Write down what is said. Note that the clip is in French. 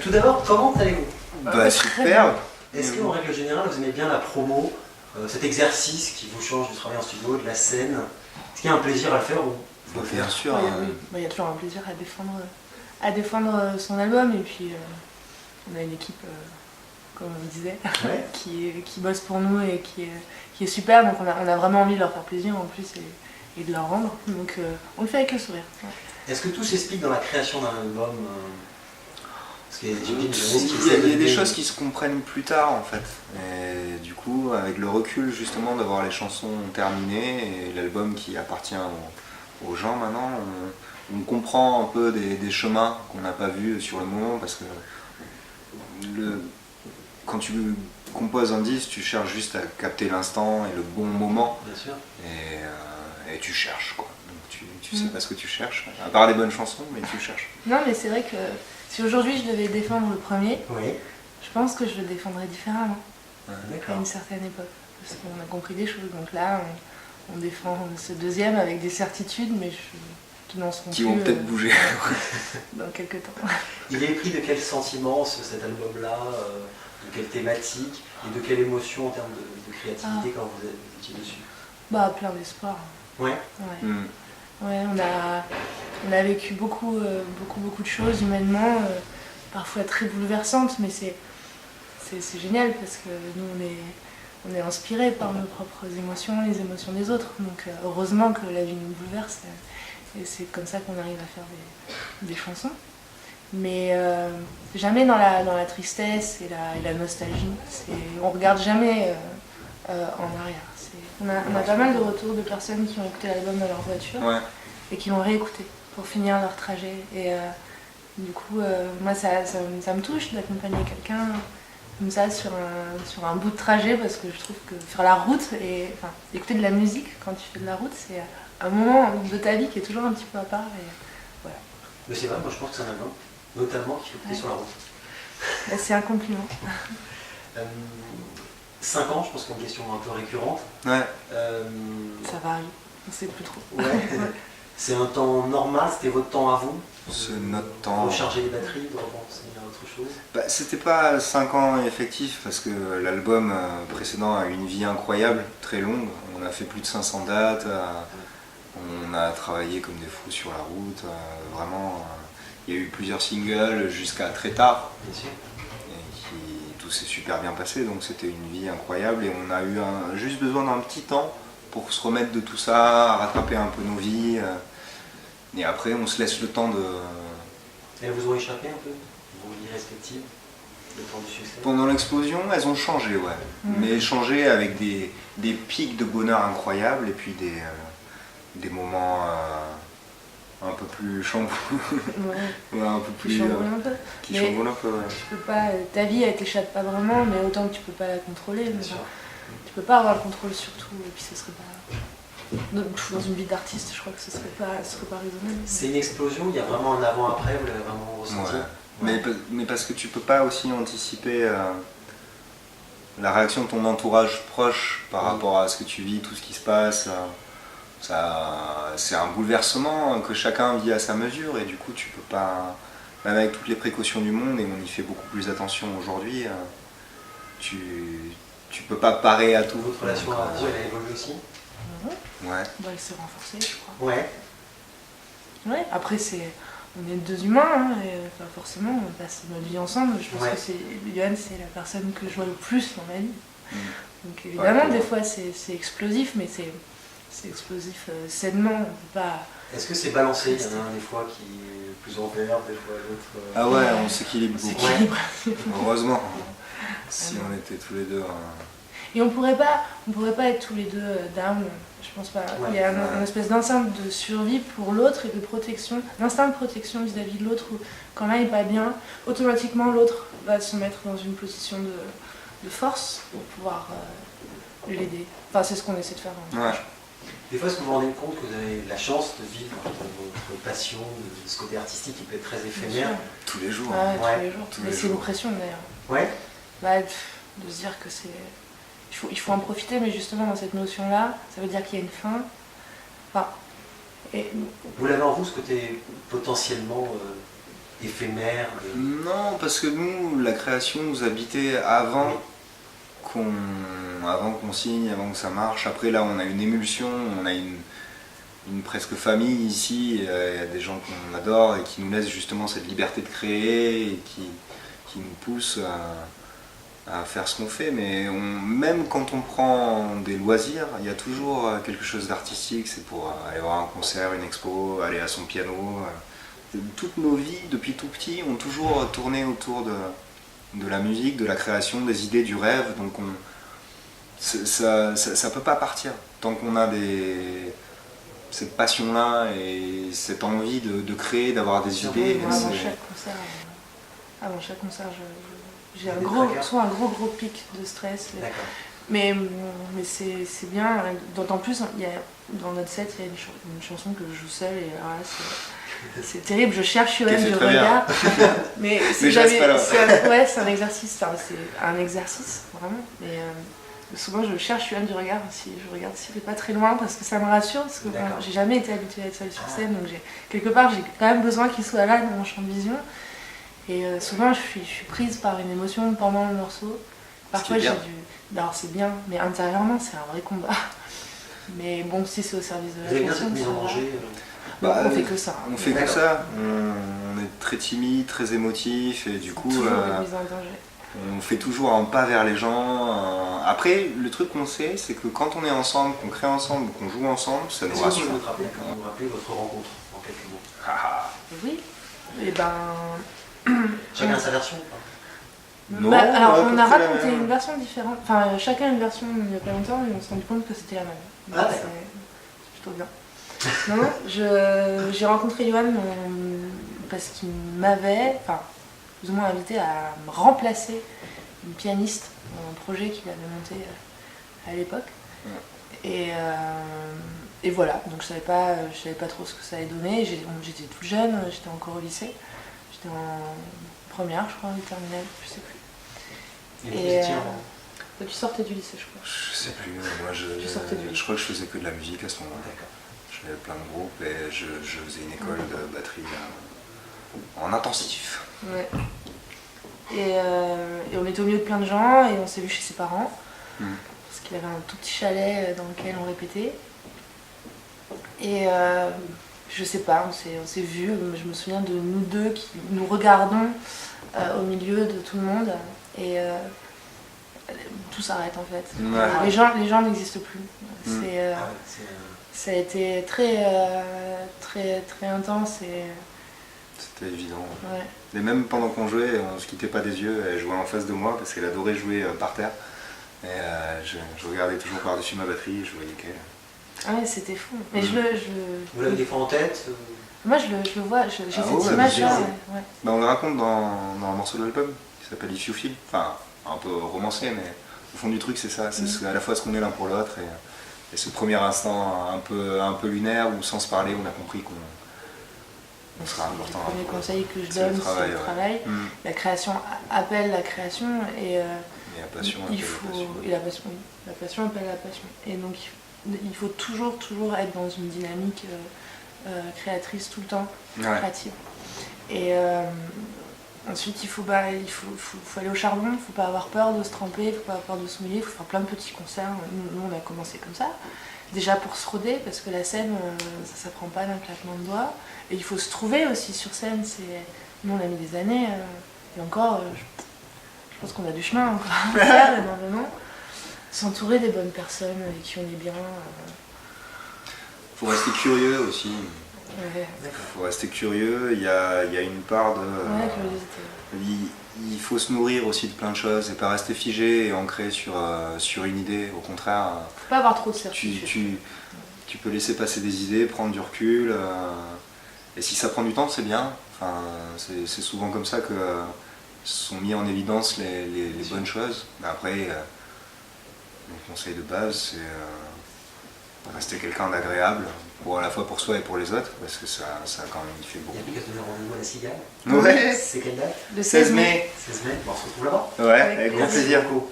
Tout d'abord, comment allez-vous? Bah super. Est-ce qu'en règle générale, vous aimez bien la promo, cet exercice qui vous change du travail en studio, de la scène? Est-ce qu'il y a un plaisir à le faire ou Bah, bien sûr. Oui. Il y a toujours un plaisir à défendre son album, et puis on a une équipe, comme on disait, Ouais. qui bosse pour nous et qui est super, donc on a vraiment envie de leur faire plaisir en plus et de leur rendre, donc on le fait avec le sourire. Ouais. Est-ce que tout s'explique dans la création d'un album? Parce qu'il y a des Il jeunesse qui y a essaient de- des choses qui se comprennent plus tard en fait. Et du coup, avec le recul justement d'avoir les chansons terminées et l'album qui appartient aux gens maintenant, on comprend un peu des chemins qu'on n'a pas vus sur le moment parce que quand tu composes un disque, tu cherches juste à capter l'instant et le bon moment Bien sûr. et tu cherches quoi. Donc tu sais pas ce que tu cherches, à part les bonnes chansons, mais tu cherches. Non, mais c'est vrai que si aujourd'hui je devais défendre le premier, Oui, je pense que je le défendrais différemment à d'accord. une certaine époque, parce qu'on a compris des choses. Donc là, on défend ce deuxième avec des certitudes, mais qui n'en seront Qui plus vont peut-être bouger. dans quelques temps. Il est pris de quel sentiment cet album-là, de quelle thématique et de quelle émotion en termes de créativité quand vous étiez dessus? Bah, plein d'espoir. Ouais. Ouais. Mm. Ouais, on a vécu beaucoup de choses humainement, parfois très bouleversantes, mais c'est génial parce que nous on est inspirés par nos propres émotions, les émotions des autres. Donc heureusement que la vie nous bouleverse et c'est comme ça qu'on arrive à faire des chansons. Mais jamais dans la tristesse et la nostalgie. On regarde jamais en arrière. On a pas mal de retours de personnes qui ont écouté l'album dans leur voiture Ouais. et qui l'ont réécouté pour finir leur trajet. Et du coup, moi, ça me touche d'accompagner quelqu'un comme ça sur un bout de trajet, parce que je trouve que faire la route et écouter de la musique quand tu fais de la route, c'est un moment de ta vie qui est toujours un petit peu à part. Et voilà. Mais c'est vrai, moi je pense que c'est un album, notamment qui fait écouter sur la route. Bah, c'est un compliment. 5 ans, je pense qu'il y a une question un peu récurrente. Ouais. Ça varie, on sait plus trop. Ouais. C'est un temps normal, c'était votre temps à vous? C'est notre temps. Recharger les batteries, de repenser à autre chose? Bah, c'était pas 5 ans effectifs parce que l'album précédent a eu une vie incroyable, très longue. On a fait plus de 500 dates, on a travaillé comme des fous sur la route. Vraiment, il y a eu plusieurs singles jusqu'à très tard. Bien sûr. Tout s'est super bien passé, donc c'était une vie incroyable et on a eu juste besoin d'un petit temps pour se remettre de tout ça, rattraper un peu nos vies. Et après, on se laisse le temps de... Elles vous ont échappé un peu, vos vies respectives, le temps du succès? Pendant l'explosion, elles ont changé, ouais. Mais changé avec des pics de bonheur incroyables et puis des moments un peu plus chamboulés. Ouais. Ouais, un peu plus... Chamboule un peu. qui Mais chamboulent un peu, ouais. tu peux pas, ta vie elle t'échappe pas vraiment, mais autant que tu peux pas la contrôler. Bien Mais sûr. tu peux pas avoir le contrôle sur tout, et puis ce serait pas. Dans une vie d'artiste, je crois que ce serait pas raisonnable. C'est une explosion, il y a vraiment un avant-après, vous l'avez vraiment ressenti? Ouais. Mais parce que tu peux pas aussi anticiper la réaction de ton entourage proche par rapport à ce que tu vis, tout ce qui se passe. C'est un bouleversement que chacun vit à sa mesure et du coup tu peux pas, même avec toutes les précautions du monde, et on y fait beaucoup plus attention aujourd'hui, tu peux pas parer à tout. Votre relation à vous, elle a évolué aussi? Ouais. Bah, elle s'est renforcée, je crois. Ouais. Ouais. Après, on est deux humains, hein, et forcément, on passe notre vie ensemble. Je pense Ouais. que Yoann, c'est la personne que je vois le plus dans ma vie. Mm. Donc évidemment, Ouais, des fois, c'est explosif, mais c'est explosif sainement. On peut pas. Est-ce que c'est balancé? Il y en a un des fois qui est plus en vert, des fois l'autre. Ah ouais, on s'équilibre C'est beaucoup. équilibré. Heureusement. Si on était tous les deux. Et on pourrait pas être tous les deux down, je pense pas. Ouais. Il y a un espèce d'instinct de survie pour l'autre et de protection, d'instinct de protection vis-à-vis de l'autre où quand l'un est pas bien, automatiquement l'autre va se mettre dans une position de force pour pouvoir l'aider. Enfin, c'est ce qu'on essaie de faire. Ouais. Des fois, est-ce que vous vous rendez compte que vous avez la chance de vivre votre passion, de ce côté artistique qui peut être très éphémère? Tous les jours. Ouais, Ouais. tous les jours. Tous Mais les c'est une jours. pression d'ailleurs. Ouais. Bah, de se dire que c'est. Il faut en profiter, mais justement dans cette notion-là, ça veut dire qu'il y a une fin. Enfin, et Vous l'avez en vous, ce côté potentiellement éphémère Non, parce que nous, la création nous habitait avant qu'on signe, avant que ça marche. Après, là, on a une émulsion, on a une presque famille ici. Il y a des gens qu'on adore et qui nous laissent justement cette liberté de créer et qui nous poussent à faire ce qu'on fait. Mais même quand on prend des loisirs, il y a toujours quelque chose d'artistique. C'est pour aller voir un concert, une expo, aller à son piano. Toutes nos vies, depuis tout petit, ont toujours tourné autour de la musique, de la création, des idées, du rêve. Donc ça peut pas partir tant qu'on a cette passion-là et cette envie de créer, d'avoir des idées. Avant chaque concert, j'ai soit un gros pic de stress. Mais c'est bien, d'autant plus, dans notre set, il y a une chanson que je joue seule et alors là, c'est terrible, je cherche Yoann, je regarde. Mais c'est un exercice, c'est un exercice, vraiment. Mais souvent, je cherche Yoann du regard, je regarde s'il n'est pas très loin, parce que ça me rassure, parce que j'ai jamais été habituée à être seule sur scène, donc quelque part, j'ai quand même besoin qu'il soit là dans mon champ de vision. Et souvent, je suis prise par une émotion pendant le morceau. Parfois, j'ai dû... Alors, c'est bien, mais intérieurement, c'est un vrai combat. Mais bon, si c'est au service de la chanson... Vous avez bien cette mise en danger on fait que ça. On fait que ça. On est très timide, très émotif, et du coup... Toujours une mise en danger. On fait toujours un pas vers les gens. Après, le truc qu'on sait, c'est que quand on est ensemble, qu'on crée ensemble, qu'on joue ensemble, ça nous rassure. Vous vous rappelez votre rencontre, en quelques mots? Oui. Et Chacun sa version. Non, alors on a raconté une version différente, enfin chacun une version il n'y a pas longtemps et on s'est rendu compte que c'était la même. Donc, c'est plutôt bien. Non, j'ai rencontré Yoann parce qu'il m'avait, plus ou moins invité à me remplacer une pianiste dans un projet qu'il avait monté à l'époque. Et voilà, donc je savais pas trop ce que ça allait donner. J'étais toute jeune, j'étais encore au lycée. J'étais en première, je crois, en terminale, je sais plus. Et tu sortais du lycée, je crois. Je sais plus, moi je crois que je faisais que de la musique à ce moment-là. J'avais plein de groupes et je faisais une école de batterie en intensif. Ouais. Et on était au milieu de plein de gens et on s'est vu chez ses parents. Parce qu'il avait un tout petit chalet dans lequel on répétait. Et je sais pas, on s'est vus, je me souviens de nous deux qui nous regardons au milieu de tout le monde et tout s'arrête en fait. Les gens n'existent plus. Ça a été très intense et... C'était évident. Ouais. Et même pendant qu'on jouait, on se quittait pas des yeux, elle jouait en face de moi parce qu'elle adorait jouer par terre. Et je regardais toujours par-dessus ma batterie et je voyais qu'elle... Ah ouais, c'était fou. Mais Vous l'avez des fois en tête? Moi je le vois, j'ai cette image-là. Ouais. On le raconte dans un morceau de l'album qui s'appelle If You Feel. Enfin, un peu romancé, mais au fond du truc c'est ça. C'est à la fois ce qu'on est l'un pour l'autre et ce premier instant un peu lunaire où sans se parler on a compris qu'on sera important. Le premier conseil que je donne, c'est le travail. La création appelle la création et la passion appelle la passion. La passion appelle la passion. Et donc il faut toujours être dans une dynamique créatrice tout le temps, créative. Et ensuite il faut aller au charbon, il ne faut pas avoir peur de se tremper, il ne faut pas avoir peur de se mouiller, il faut faire plein de petits concerts. Nous on a commencé comme ça, déjà pour se roder, parce que la scène ça s'apprend pas d'un claquement de doigts. Et il faut se trouver aussi sur scène. Nous on a mis des années, et encore je pense qu'on a du chemin encore à faire énormément. S'entourer des bonnes personnes avec qui on est bien. Faut rester curieux aussi. Ouais. Faut rester curieux, il y a une part de... curiosité. Il faut se nourrir aussi de plein de choses et pas rester figé et ancré sur une idée. Au contraire, faut pas avoir trop de certitude. Tu peux laisser passer des idées, prendre du recul. Et si ça prend du temps, c'est bien. Enfin, c'est souvent comme ça que sont mis en évidence les bonnes choses. Après, le conseil de base, c'est rester quelqu'un d'agréable, à la fois pour soi et pour les autres, parce que ça quand même il fait beaucoup. Il y a plus qu'à se donner rendez-vous à la Cigale. Ouais. C'est quelle date? Le 16 mai. 16 mai, on se retrouve là-bas. Ouais, avec grand plaisir. Beaucoup.